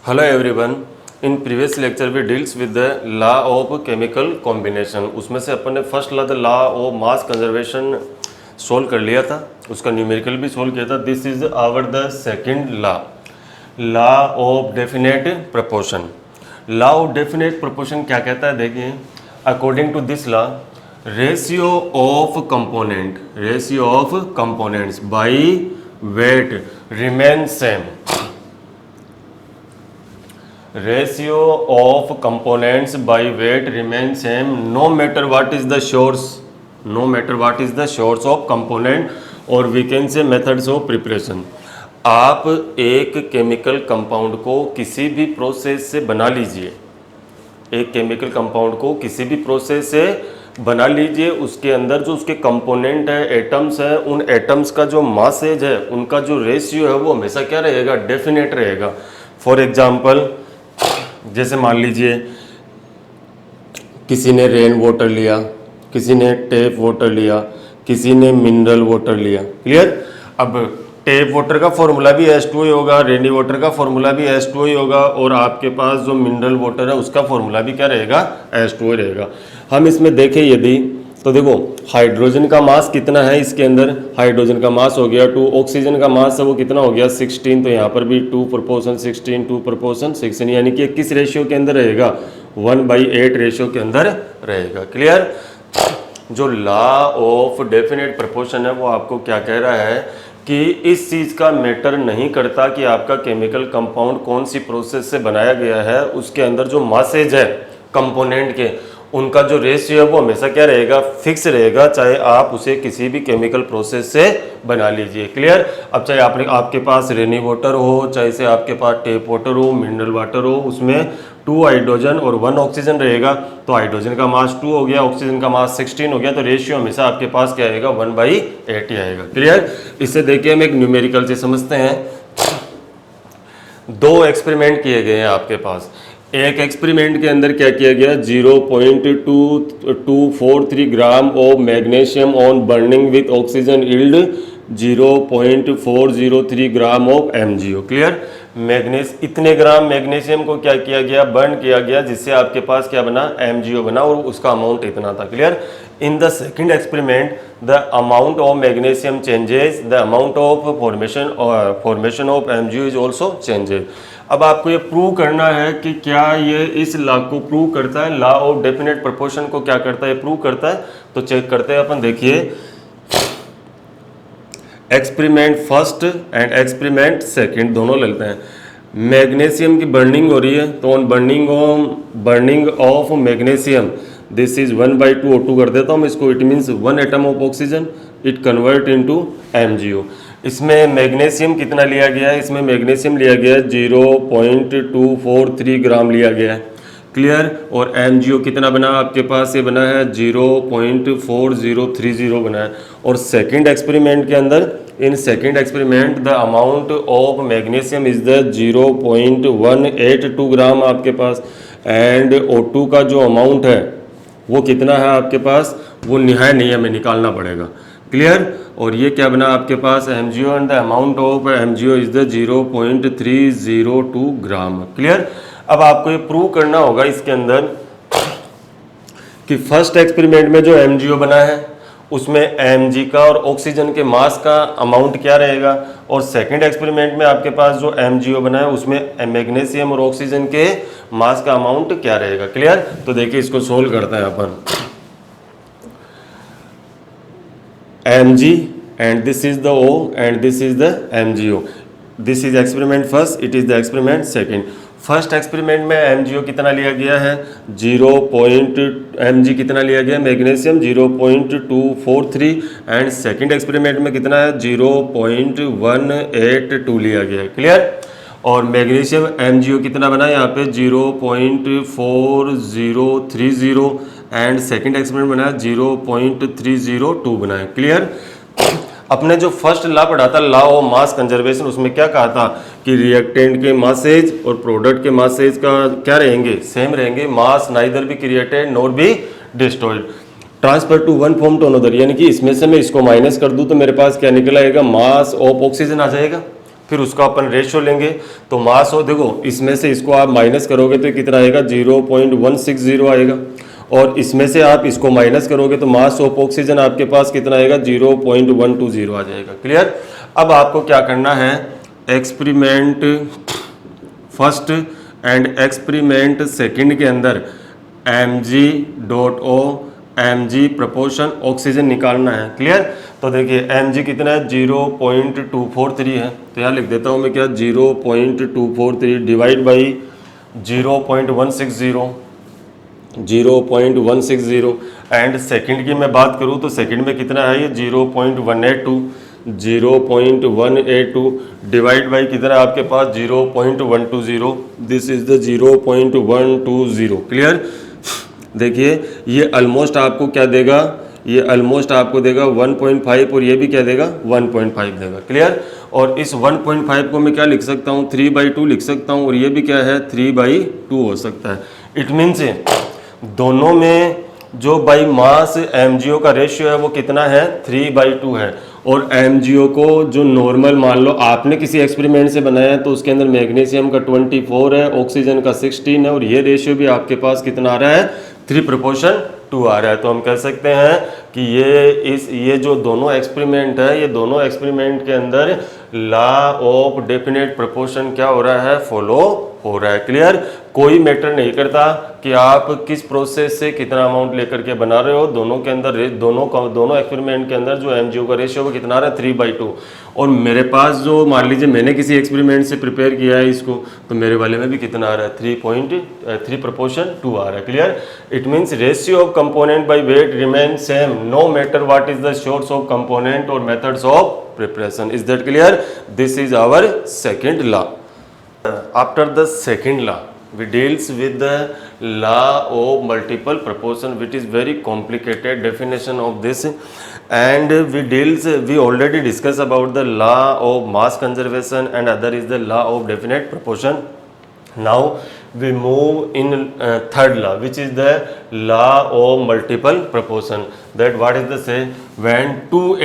Hello everyone. In previous lecture we deals with the law of chemical combination. उसमें से अपन ने first law the law of mass conservation solve कर लिया था, उसका न्यूमेरिकल भी सोल्व किया था. This is our the second law of definite proportion. Law of definite proportion क्या कहता है, देखिए. According to this law, ratio of components by weight remain same. Ratio of components by weight remain same no matter what is the source of component, or we can say methods of preparation. आप एक chemical compound को किसी भी process से बना लीजिए, उसके अंदर जो उसके कंपोनेंट है, एटम्स है, उन एटम्स का जो मासेज है, उनका जो रेशियो है वो हमेशा क्या रहेगा, डेफिनेट रहेगा. फॉर एग्जाम्पल, जैसे मान लीजिए किसी ने रेन वाटर लिया, किसी ने टेप वाटर लिया, किसी ने मिनरल वाटर लिया. क्लियर. अब टेप वाटर का फॉर्मूला भी H2O ही होगा, रेनी वाटर का फॉर्मूला भी H2O ही होगा, और आपके पास जो मिनरल वाटर है उसका फॉर्मूला भी क्या रहेगा, H2O रहेगा. हम इसमें देखें यदि, तो देखो हाइड्रोजन का मास कितना है इसके अंदर, हाइड्रोजन का मास हो गया 2, ऑक्सीजन का मास है वो कितना हो गया 16, तो यहाँ पर भी 2:16, 2:16, यानी कि किस रेशियो के अंदर रहेगा, 1/8 रेशियो के अंदर रहेगा. क्लियर. जो लॉ ऑफ डेफिनेट प्रोपोर्शन है वो आपको क्या कह रहा है कि इस चीज़ का मैटर नहीं करता कि आपका केमिकल कंपाउंड कौन सी प्रोसेस से बनाया गया है, उसके अंदर जो मासेज है कंपोनेंट के, उनका जो रेशियो है वो हमेशा क्या रहेगा, फिक्स रहेगा, चाहे आप उसे किसी भी केमिकल प्रोसेस से बना लीजिए. क्लियर. अब चाहे आपके पास रेनी वाटर हो, चाहे से आपके पास टेप वाटर हो, मिनरल वाटर हो, उसमें 2 हाइड्रोजन और 1 ऑक्सीजन रहेगा, तो हाइड्रोजन का मास 2 हो गया, ऑक्सीजन का मास 16 हो गया, तो रेशियो हमेशा आपके पास क्या आएगा, 1/8 ही आएगा. क्लियर. इससे देखिए हम एक न्यूमेरिकल से समझते हैं. 2 एक्सपेरिमेंट किए गए हैं आपके पास. एक एक्सपेरिमेंट के अंदर क्या किया गया, 0.2243 gram of magnesium on burning with oxygen yield 0.403 gram of MgO. Clear. इतने ग्राम मैग्नीशियम को क्या किया गया, बर्न किया गया, जिससे आपके पास क्या बना, MgO बना, और उसका अमाउंट इतना था. Clear. In the second experiment the amount of magnesium changes, the amount of formation of MgO is also changes. अब आपको ये प्रूव करना है कि क्या ये इस लॉ को प्रूव करता है, लॉ ऑफ डेफिनेट प्रोपोर्शन को क्या करता है, प्रूव करता है. तो चेक करते हैं अपन. देखिए, experiment first and experiment second दोनों लेते हैं. मैग्नीशियम की बर्निंग हो रही है, तो on burning of magnesium this is 1/2 O2 कर देता हूँ मैं इसको. It means 1 atom of oxygen, it convert into MgO. इसमें मैग्नीशियम कितना लिया गया है, इसमें मैग्नीशियम लिया गया है 0.243 ग्राम लिया गया है. क्लियर. और MgO कितना बना आपके पास, ये बना है 0.4030 बना है. और सेकंड एक्सपेरिमेंट के अंदर, in second experiment the amount of magnesium is the 0.182 ग्राम आपके पास, एंड O2 का जो अमाउंट है वो कितना है आपके पास, वो निहाय नहीं है, हमें निकालना पड़ेगा. क्लियर. और ये क्या बना आपके पास, MgO, and the amount of MgO is the 0.302 gram. Clear. अब आपको ये प्रूव करना होगा इसके अंदर कि फर्स्ट एक्सपेरिमेंट में जो MgO बना है उसमें Mg का और ऑक्सीजन के मास का अमाउंट क्या रहेगा, और सेकंड एक्सपेरिमेंट में आपके पास जो MgO बना है उसमें मैग्नीशियम और ऑक्सीजन के मास का अमाउंट क्या रहेगा. क्लियर. तो देखिए इसको सोल्व करते हैं अपन. Mg and this is the O and this is the MgO. This is experiment first, it is the experiment second. First experiment में MgO कितना लिया गया है, Mg कितना लिया गया, मैग्नीशियम 0.243, एंड सेकंड एक्सपेरिमेंट में कितना है 0.182 लिया गया है. क्लियर. और मैग्नीशियम MgO कितना बना है यहाँ पे 0.4030, एंड सेकंड एक्सपेरिमेंट बना है 0.302 बना है. क्लियर. अपने जो फर्स्ट लॉ पढ़ा था, लॉ ऑफ मास कंजर्वेशन, उसमें क्या कहा था कि रिएक्टेंट के मासेज और प्रोडक्ट के मासेज का क्या रहेंगे, सेम रहेंगे. Mass neither be created nor be destroyed. Transfer to one form to another, यानी कि इसमें से मैं इसको माइनस कर दूं तो मेरे पास क्या निकल आएगा, मास ऑफ ऑक्सीजन आ जाएगा. फिर उसका अपन रेशियो लेंगे। तो मास हो, देखो इसमें से इसको आप माइनस करोगे तो कितना आएगा 0.160 आएगा, और इसमें से आप इसको माइनस करोगे तो मास ऑफ ऑक्सीजन आपके पास कितना आएगा 0.120 आ जाएगा। क्लियर। अब आपको क्या करना है, experiment first and experiment second के अंदर mg.o mg प्रपोर्शन ऑक्सीजन निकालना है। क्लियर। तो देखिए mg कितना है 0.243 है, तो यहाँ लिख देता हूँ मैं क्या 0.243 डिवाइड बाई 0.160 एंड सेकंड की मैं बात करूँ तो सेकंड में कितना है ये 0.182 डिवाइड बाई कितना है आपके पास 0.120, दिस इज द 0.120। क्लियर। देखिए ये ऑलमोस्ट आपको क्या देगा, ये ऑलमोस्ट आपको देगा 1.5 और ये भी क्या देगा 1.5 देगा। क्लियर। और इस 1.5 को मैं क्या लिख सकता हूँ 3/2 लिख सकता हूँ, और ये भी क्या है 3/2 हो सकता है। इट मीन्स दोनों में जो बाई मास MgO का रेशियो है वो कितना है 3/2 है, और MgO को जो नॉर्मल मान लो आपने किसी एक्सपेरिमेंट से बनाया है तो उसके अंदर मैग्नीशियम का 24 है, ऑक्सीजन का 16 है, और ये रेशियो भी आपके पास कितना आ रहा है 3/2 आ रहा है। तो हम कह सकते हैं कि ये जो दोनों एक्सपेरिमेंट है, ये दोनों एक्सपेरिमेंट के अंदर लॉ ऑफ डेफिनेट प्रोपोर्शन क्या हो रहा है, फॉलो हो रहा है। क्लियर। कोई मैटर नहीं करता कि आप किस प्रोसेस से कितना अमाउंट लेकर के बना रहे हो, दोनों के अंदर दोनों एक्सपेरिमेंट के अंदर जो MgO का रेशियो वो कितना आ रहा है 3/2। और मेरे पास जो मान लीजिए मैंने किसी एक्सपेरिमेंट से प्रिपेयर किया है इसको, तो मेरे वाले में भी कितना आ रहा है 3/2 आ रहा है। Clear. It means ratio of component by weight remain same no matter what is the source of component और methods of preparation. Is that clear? This is our second law. After the second law, we deals with the law of multiple proportion, which is very complicated definition of this, and we already discussed about the law of mass conservation, and other is the law of definite proportion. Now we move in third law, which is the law of multiple proportion. That what is the say, when two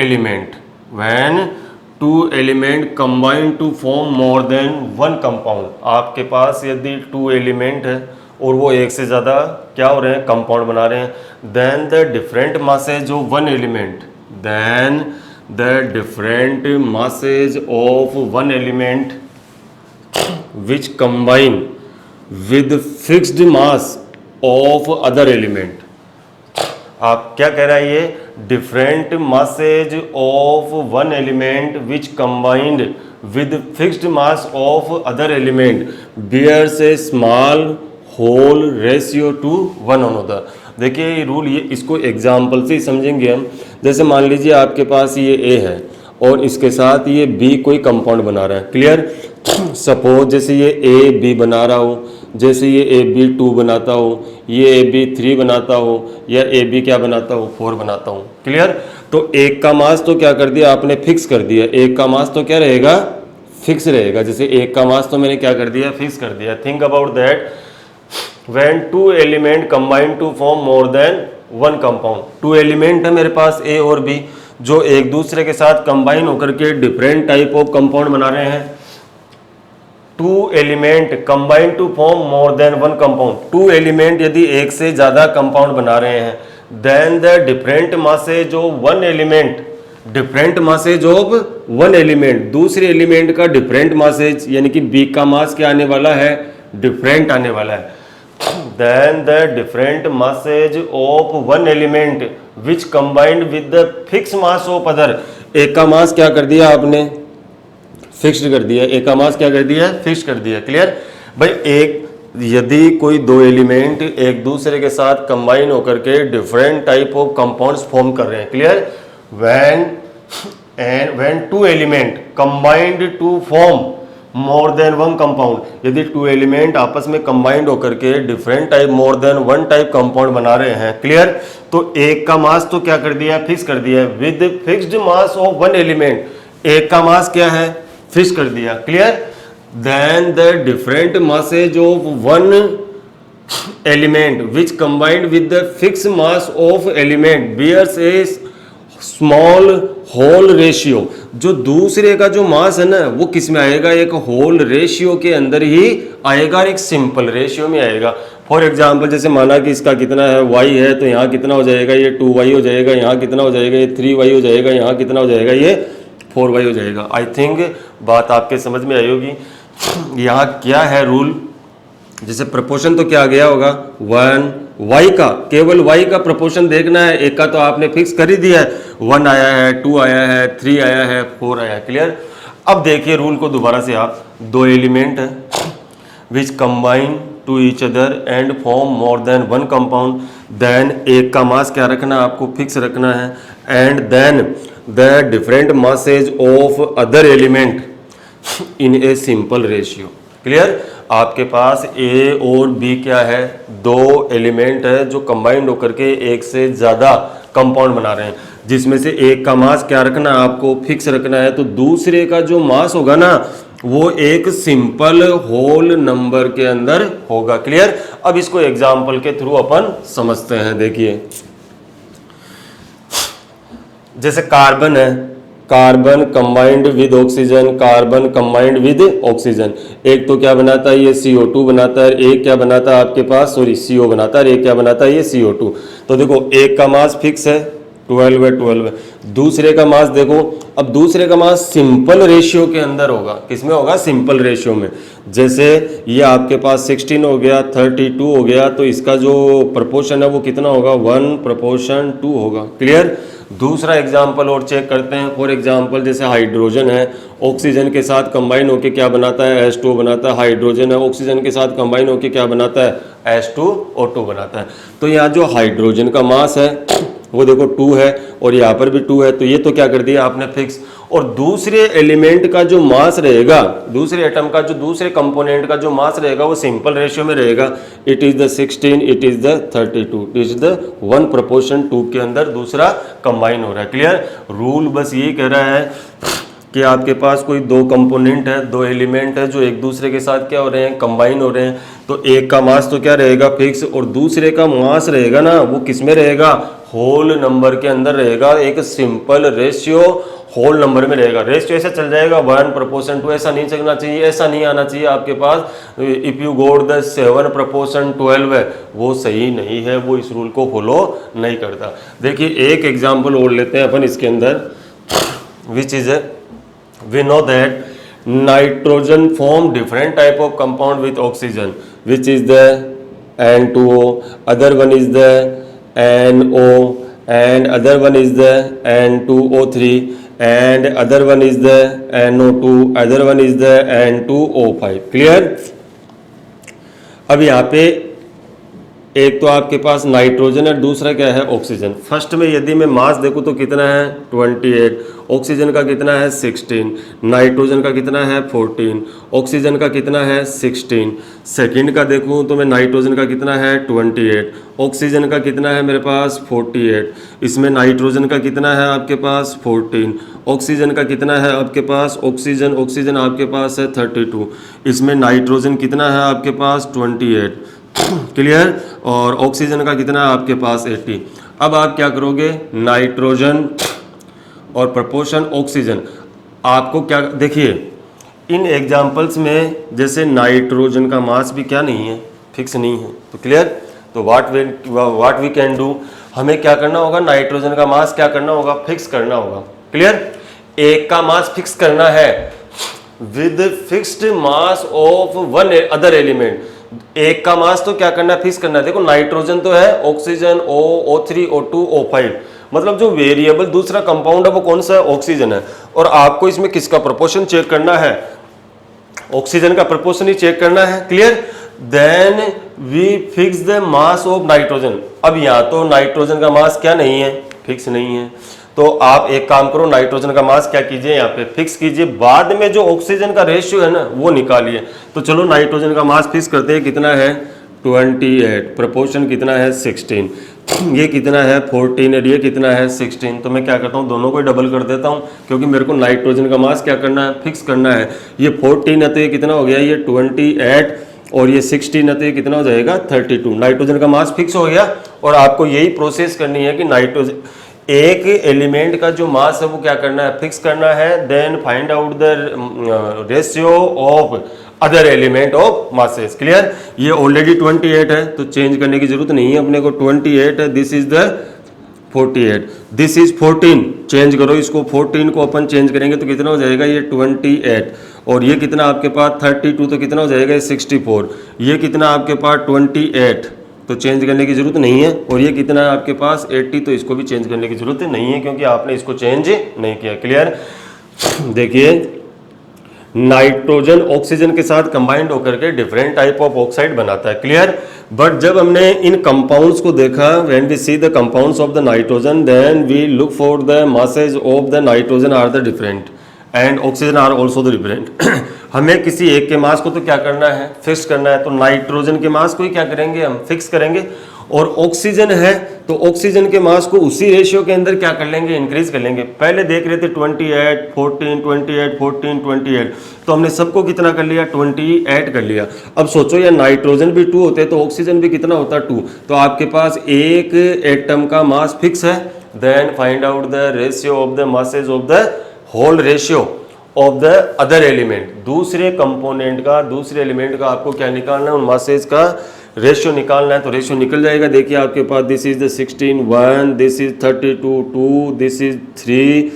element combine to form more than one compound, आपके पास यदि 2 element है और वो एक से ज़्यादा क्या हो रहे हैं कंपाउंड बना रहे हैं, then the different masses of one element which combine with fixed mass of other element। आप क्या कह रहा है ये different masses of one element which combined with fixed mass of other element bears a small whole ratio to one another। देखिए ये rule, ये इसको एग्जाम्पल से ही समझेंगे हम। जैसे मान लीजिए आपके पास ये A है और इसके साथ ये B कोई कंपाउंड बना रहा है। क्लियर। सपोज जैसे ये AB बना रहा हो, जैसे ये AB2 बनाता हो, ये AB3 बनाता हो, या AB क्या बनाता हो 4 बनाता हो। क्लियर। तो एक का मास तो क्या कर दिया आपने फिक्स कर दिया, एक का मास तो क्या रहेगा फिक्स रहेगा। जैसे एक का मास तो मैंने क्या कर दिया फिक्स कर दिया। Think about that, when 2 element combine to form more than one compound. 2 element है मेरे पास A और B जो एक दूसरे के साथ कंबाइन होकर के डिफरेंट टाइप ऑफ कंपाउंड बना रहे हैं। 2 element combine to form more than one compound, 2 element यदि एक से ज्यादा कंपाउंड बना रहे हैं, then the different masses of one element दूसरे एलिमेंट का डिफरेंट मासेज, यानी कि B का मास क्या आने वाला है डिफरेंट आने वाला है। then the different masses of one element which combined with the fixed mass of other। एक का मास क्या कर दिया आपने फिक्स्ड कर दिया, एक का मास क्या कर दिया फिक्स कर दिया। क्लियर भाई। एक यदि कोई 2 एलिमेंट एक दूसरे के साथ कंबाइन होकर के different type of compounds form कर रहे हैं। Clear. when 2 element combined to form more than one compound, यदि 2 एलिमेंट आपस में कंबाइंड होकर के different type more than one type compound बना रहे हैं। क्लियर। तो एक का मास तो क्या कर दिया फिक्स कर दिया with fixed mass of one element, एक का मास क्या है फिक्स कर दिया। Clear. Then the different masses of one element which combined with the fix mass of element bears a small whole ratio, जो दूसरे का जो मास है ना वो किस में आएगा, एक होल रेशियो के अंदर ही आएगा, एक सिंपल रेशियो में आएगा। फॉर एग्जांपल जैसे माना कि इसका कितना है y है, तो यहाँ कितना हो जाएगा, ये 2y हो जाएगा, यहाँ कितना हो जाएगा, ये 3y हो जाएगा, यहाँ कितना हो जाएगा, ये 4y हो जाएगा। आई थिंक बात आपके समझ में आई होगी। यहाँ क्या है रूल, जैसे प्रपोर्शन तो क्या गया होगा 1, y का, केवल y का प्रपोर्शन देखना है, एक का तो आपने फिक्स कर ही दिया है, 1 आया है, 2 आया है, 3 आया है, 4 आया है। क्लियर। अब देखिए रूल को दोबारा से आप, दो एलिमेंट है which combine to each other and form more than one compound, then एक का मास क्या रखना है, आपको फिक्स रखना है, and then the different masses of other element in a simple ratio. Clear. आपके पास ए और बी क्या है, दो एलिमेंट है जो कंबाइंड होकर के एक से ज़्यादा कंपाउंड बना रहे हैं, जिसमें से एक का मास क्या रखना है, आपको फिक्स रखना है, तो दूसरे का जो मास होगा ना वो एक सिंपल होल नंबर के अंदर होगा। क्लियर। अब इसको एग्जाम्पल के थ्रू अपन समझते हैं। देखिए जैसे कार्बन है, carbon combined with oxygen, carbon combined with oxygen, एक तो क्या बनाता है, ये CO2 बनाता है, एक क्या बनाता है आपके पास, सॉरी CO बनाता है, एक क्या बनाता है, ये CO2। तो देखो एक का मास फिक्स है 12 है, 12 है, दूसरे का मास देखो, अब दूसरे का मास सिंपल रेशियो के अंदर होगा, किसमें होगा, सिंपल रेशियो में। जैसे ये आपके पास 16 हो गया, 32 हो गया, तो इसका जो प्रपोर्शन है वो कितना होगा, 1:2 होगा। क्लियर। दूसरा एग्जाम्पल और चेक करते हैं। फॉर एग्जाम्पल जैसे हाइड्रोजन है, ऑक्सीजन के साथ कंबाइन होकर क्या बनाता है, H2O बनाता है। हाइड्रोजन है, ऑक्सीजन के साथ कंबाइन होकर क्या बनाता है, H2O2 बनाता है। तो यहाँ जो हाइड्रोजन का मास है वो देखो 2 है और यहाँ पर भी 2 है, तो ये तो क्या कर दिया आपने फिक्स। और दूसरे एलिमेंट का जो मास रहेगा, दूसरे एटम का जो दूसरे कंपोनेंट का जो मास रहेगा वो सिंपल रेशियो में रहेगा, it is the 16, it is the 32, it is the 1:2 के अंदर दूसरा कंबाइन हो रहा है। क्लियर। रूल बस यही कह रहा है कि आपके पास कोई दो कंपोनेंट है, दो एलिमेंट है जो एक दूसरे के साथ क्या हो रहे हैं, कंबाइन हो रहे हैं, तो एक का मास तो क्या रहेगा, फिक्स, और दूसरे का मास रहेगा ना वो किस में रहेगा, होल नंबर के अंदर रहेगा, एक सिंपल रेशियो होल नंबर में रहेगा। रेशियो ऐसा चल जाएगा 1:2, ऐसा नहीं चलना चाहिए, ऐसा नहीं आना चाहिए आपके पास। इफ़ यू गोट द 7:12 है वो सही नहीं है, वो इस रूल को फॉलो नहीं करता। देखिए एक एग्जाम्पल और लेते हैं अपन इसके अंदर, which is we know that nitrogen form different type of compound with oxygen, which is the N2O, other one is the NO, and other one is the N2O3, and other one is the NO2, other one is the N2O5. clear। अब यहाँ पे एक तो आपके पास nitrogen है, दूसरा क्या है, ऑक्सीजन। फर्स्ट में यदि मैं मास देखूँ तो कितना है 28, ऑक्सीजन का कितना है 16, नाइट्रोजन का कितना है 14, ऑक्सीजन का कितना है 16। सेकंड का देखूँ तो मैं नाइट्रोजन का कितना है 28, ऑक्सीजन का कितना है मेरे पास 48, इसमें नाइट्रोजन का कितना है आपके पास 14, ऑक्सीजन का कितना है आपके पास, ऑक्सीजन आपके पास है 32, इसमें नाइट्रोजन कितना है आपके पास 28। क्लियर। और ऑक्सीजन का कितना है आपके पास 80। अब आप क्या करोगे, नाइट्रोजन और प्रपोर्शन ऑक्सीजन, आपको क्या, देखिए इन एग्जाम्पल्स में जैसे नाइट्रोजन का मास भी क्या नहीं है, फिक्स नहीं है, तो क्लियर। तो व्हाट वी कैन डू, हमें क्या करना होगा, नाइट्रोजन का मास क्या करना होगा, फिक्स करना होगा। क्लियर। एक का मास फिक्स करना है with fixed mass of one other element, एक का मास तो क्या करना है, फिक्स करना है। देखो नाइट्रोजन तो है, ऑक्सीजन O3, O2, O5, मतलब जो वेरिएबल दूसरा कंपाउंड है वो कौन सा है, ऑक्सीजन है, और आपको इसमें किसका प्रोपोर्शन चेक करना है, ऑक्सीजन का प्रोपोर्शन ही चेक करना है। Clear. Then we fix the mass of nitrogen. अब यहाँ तो नाइट्रोजन का मास क्या नहीं है, फिक्स नहीं है, तो आप एक काम करो, नाइट्रोजन का मास क्या कीजिए, यहाँ पे फिक्स कीजिए, बाद में जो ऑक्सीजन का रेशियो है ना वो निकालिए। तो चलो नाइट्रोजन का मास फिक्स करते हैं, कितना है 28, प्रोपोर्शन कितना है 16, ये कितना है 14 और ये कितना है 16। तो मैं क्या करता हूँ, दोनों को डबल कर देता हूँ, क्योंकि मेरे को नाइट्रोजन का मास क्या करना है, फिक्स करना है। ये 14 है तो ये कितना हो गया, ये 28, और ये 16 है तो ये कितना हो जाएगा 32। नाइट्रोजन का मास फिक्स हो गया, और आपको यही प्रोसेस करनी है कि नाइट्रोजन एक एलिमेंट का जो मास है वो क्या करना है, फिक्स करना है, then find out the ratio of other element of masses. Clear? ये ऑलरेडी 28 है तो चेंज करने की जरूरत नहीं है अपने को। 28 है, this is the 48, this is 14, change करो इसको, 14 को अपन चेंज करेंगे तो कितना हो जाएगा, ये 28, और ये कितना आपके पास 32, तो कितना हो जाएगा, ये 64, ये कितना आपके पास 28, तो चेंज करने की जरूरत नहीं है, और ये कितना है आपके पास 80, तो इसको भी चेंज करने की जरूरत नहीं है क्योंकि आपने इसको चेंज नहीं किया। क्लियर? देखिए, नाइट्रोजन ऑक्सीजन के साथ कंबाइंड होकर के डिफरेंट टाइप ऑफ ऑक्साइड बनाता है। क्लियर? बट जब हमने इन कंपाउंड्स को देखा, when we see the compounds of the nitrogen, then we look for the masses of the nitrogen are the different and oxygen are also the different. हमें किसी एक के मास को तो क्या करना है, फिक्स करना है, तो नाइट्रोजन के मास को ही क्या करेंगे, हम फिक्स करेंगे, और ऑक्सीजन है तो ऑक्सीजन के मास को उसी रेशियो के अंदर क्या कर लेंगे, इंक्रीज कर लेंगे। पहले देख रहे थे 28, 14, 28, 14, 28, तो हमने सबको कितना कर लिया, 28 कर लिया। अब सोचो यार, नाइट्रोजन भी 2 होते तो ऑक्सीजन भी कितना होता, 2, तो आपके पास एक एटम का मास फिक्स है, then find out the ratio of the masses of the whole ratio of the other element. दूसरे कंपोनेंट का, दूसरे एलिमेंट का आपको क्या निकालना है, उन मासेज का रेशियो निकालना है, तो रेशियो निकल जाएगा। देखिए आपके पास this is the 16, 1, this is 32, 2, this is 3,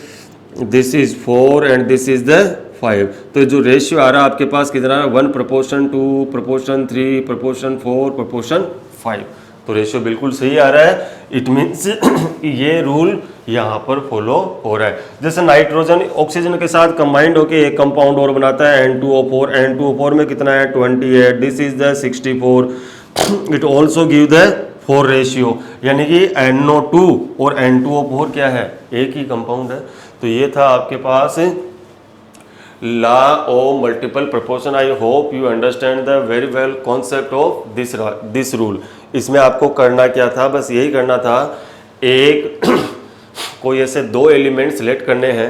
this is 4 and this is the 5। तो जो रेशियो आ रहा है आपके पास कितना है, 1:2, 3, 4, 5, तो रेशियो बिल्कुल सही आ रहा है। इट मीन्स ये रूल यहाँ पर फॉलो हो रहा है। जैसे नाइट्रोजन ऑक्सीजन के साथ कंबाइंड होकर एक कंपाउंड और बनाता है N2O4, N2O4 में कितना है 28, this is the 64, it also give the 4 ratio, यानी कि NO2 और N2O4 क्या है, एक ही कंपाउंड है। तो ये था आपके पास law of multiple proportion. I hope you understand the very well concept of this rule. इसमें आपको करना क्या था, बस यही करना था, एक कोई ऐसे 2 एलिमेंट सिलेक्ट करने हैं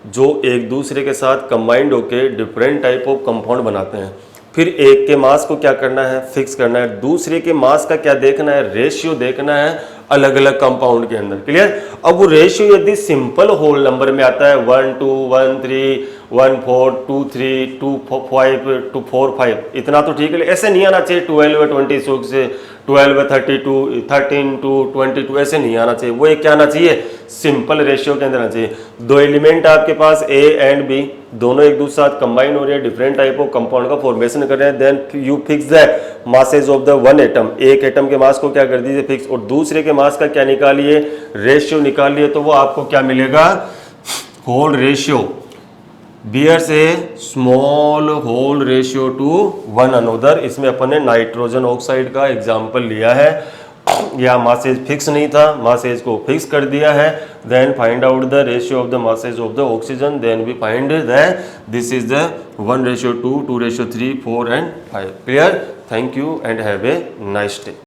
जो एक दूसरे के साथ कंबाइंड होके डिफरेंट टाइप ऑफ कंपाउंड बनाते हैं। फिर एक के मास को क्या करना है, फिक्स करना है, दूसरे के मास का क्या देखना है, रेशियो देखना है अलग अलग कंपाउंड के अंदर। क्लियर? अब वो रेशियो यदि सिंपल होल नंबर में आता है 1 2 1 3 1 4 2 3 2 5 2 4 5, इतना तो ठीक है, ऐसे नहीं आना चाहिए 12 26 से 12 32 13 to 22, ऐसे नहीं आना चाहिए। वो एक क्या आना चाहिए, सिंपल रेशियो के अंदर आना चाहिए। 2 एलिमेंट आपके पास A एंड B, दोनों एक दूसरे साथ कंबाइन हो रहे हैं, डिफरेंट टाइप ऑफ कंपाउंड का फॉर्मेशन कर रहे हैं, then you fix the masses of the one atom. एक एटम के मास को क्या कर दीजिए, फिक्स, और दूसरे के मास का क्या निकालिए, रेशियो निकालिए, तो वो आपको क्या मिलेगा, whole ratio, bears a small whole ratio to one another. इसमें अपन ने नाइट्रोजन ऑक्साइड का एग्जाम्पल लिया है, या मासेज फिक्स नहीं था, मासेज को फिक्स कर दिया है, then find out the ratio of the masses of the oxygen, then we find that this is the 1:2, 2:3, 4 and 5। Clear? Thank you and have a nice day.